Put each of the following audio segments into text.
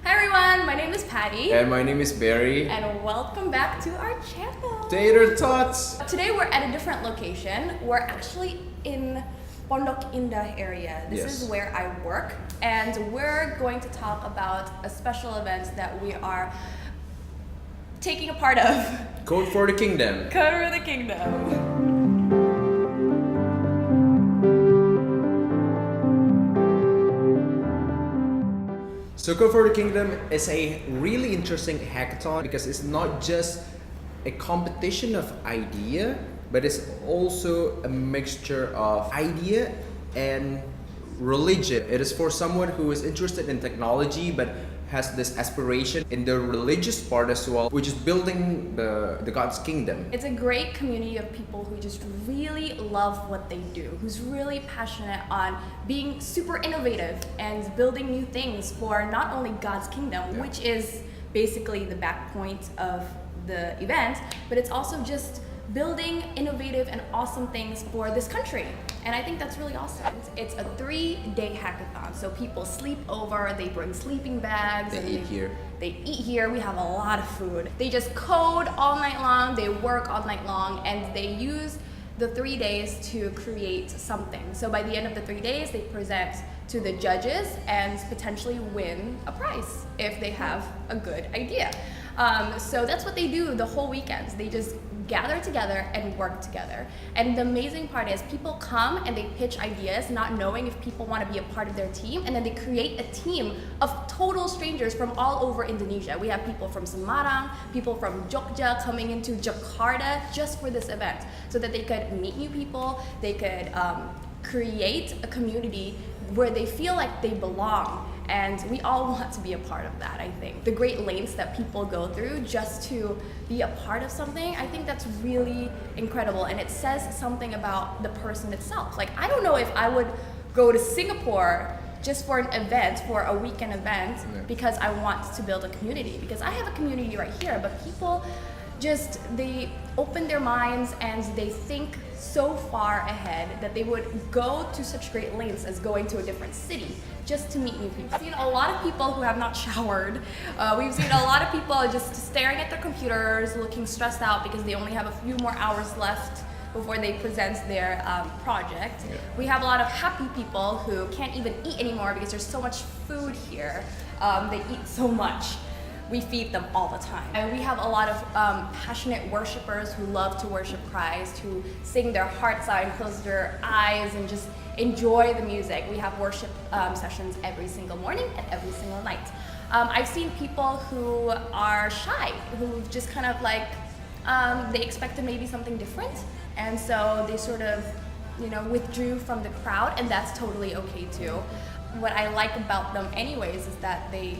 Hi everyone, my name is Patty. And my name is Barry. And welcome back to our channel. Tater Tots! Today we're at a different location. We're actually in Pondok Indah area. This is where I work, and we're going to talk about a special event that we are taking a part of. Code for the Kingdom. Code for the Kingdom. So Code for the Kingdom is a really interesting hackathon because it's not just a competition of idea, but it's also a mixture of idea and religion. It is for someone who is interested in technology but has this aspiration in the religious part as well, which is building the God's kingdom. It's a great community of people who just really love what they do, who's really passionate on being super innovative and building new things for not only God's kingdom, which is basically the back point of the event, but it's also just building innovative and awesome things for this country. And I think that's really awesome. It's a 3-day hackathon. So people sleep over, they bring sleeping bags. They eat here. They eat here. We have a lot of food. They just code all night long, they work all night long, and they use the 3 days to create something. So by the end of the 3 days, they present to the judges and potentially win a prize if they have a good idea. So that's what they do the whole weekends. They just gather together and work together. And the amazing part is people come and they pitch ideas not knowing if people want to be a part of their team, and then they create a team of total strangers from all over Indonesia. We have people from Semarang, people from Jogja coming into Jakarta just for this event so that they could meet new people, they could create a community where they feel like they belong. And we all want to be a part of that, I think. The great lengths that people go through just to be a part of something, I think that's really incredible. And it says something about the person itself. Like, I don't know if I would go to Singapore just for an event, for a weekend event, because I want to build a community. Because I have a community right here, but people just, they open their minds and they think so far ahead that they would go to such great lengths as going to a different city just to meet new people. We've seen a lot of people who have not showered. We've seen a lot of people just staring at their computers, looking stressed out because they only have a few more hours left before they present their project. We have a lot of happy people who can't even eat anymore because there's so much food here. They eat so much. We feed them all the time. And we have a lot of passionate worshipers who love to worship Christ, who sing their hearts out and close their eyes and just enjoy the music. We have worship sessions every single morning and every single night. I've seen people who are shy, who just kind of like, they expected maybe something different, and so they sort of, withdrew from the crowd, and that's totally okay too. What I like about them anyways is that they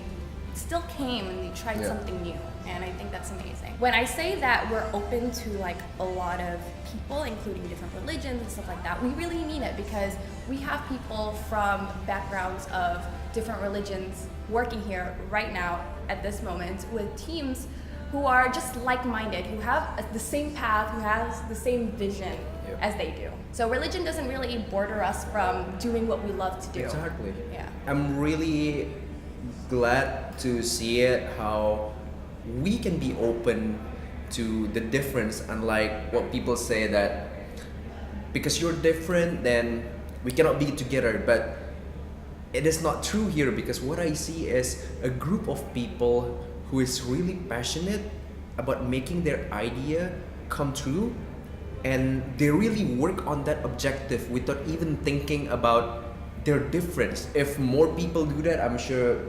still came and they tried something new, and I think that's amazing. When I say that we're open to like a lot of people, including different religions and stuff like that, we really mean it, because we have people from backgrounds of different religions working here right now at this moment with teams who are just like-minded, who have the same path, who has the same vision as they do. So religion doesn't really border us from doing what we love to do. Exactly. Yeah. I'm really glad to see it, how we can be open to the difference, unlike what people say that because you're different then we cannot be together. But it is not true here, because what I see is a group of people who is really passionate about making their idea come true, and they really work on that objective without even thinking about their difference. If more people do that, I'm sure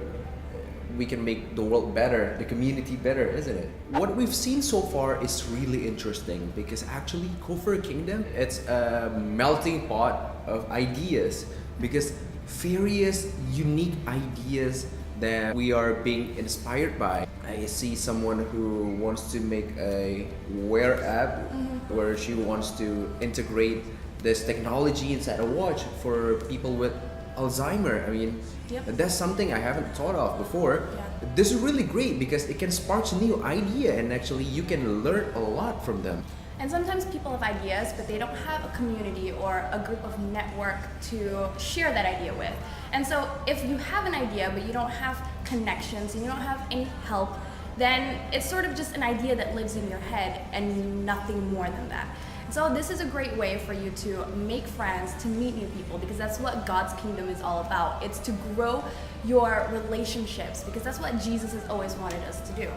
we can make the world better, the community better, isn't it? What we've seen so far is really interesting, because actually Code for the Kingdom, it's a melting pot of ideas, because various unique ideas that we are being inspired by. I see someone who wants to make a wear app where she wants to integrate this technology inside a watch for people with Alzheimer. I mean, that's something I haven't thought of before. This is really great because it can spark a new idea, and actually you can learn a lot from them. And sometimes people have ideas, but they don't have a community or a group of network to share that idea with. And so if you have an idea, but you don't have connections and you don't have any help, then it's sort of just an idea that lives in your head and nothing more than that. So this is a great way for you to make friends, to meet new people, because that's what God's kingdom is all about. It's to grow your relationships, because that's what Jesus has always wanted us to do.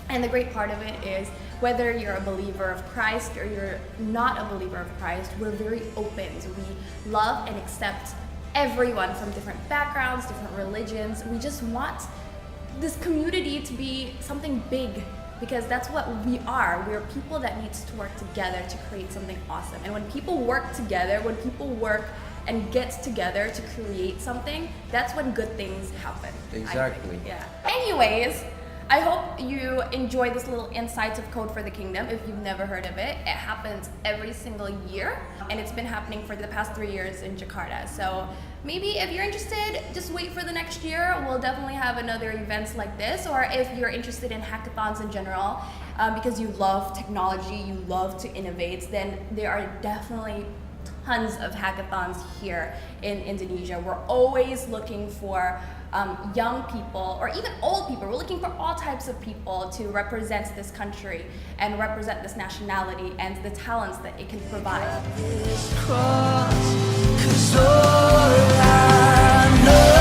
And the great part of it is, whether you're a believer of Christ or you're not a believer of Christ, we're very open. So we love and accept everyone from different backgrounds, different religions. We just want this community to be something big, because that's what we are. We're people that needs to work together to create something awesome. And when people work together, when people work and get together to create something, that's when good things happen. Exactly. Yeah. Anyways, I hope you enjoy this little Insights of Code for the Kingdom. If you've never heard of it, it happens every single year, and it's been happening for the past 3 years in Jakarta. So maybe if you're interested, just wait for the next year. We'll definitely have another events like this. Or if you're interested in hackathons in general, because you love technology, you love to innovate, then there are definitely tons of hackathons here in Indonesia. We're always looking for young people or even old people. We're looking for all types of people to represent this country and represent this nationality and the talents that it can provide. 'Cause all I know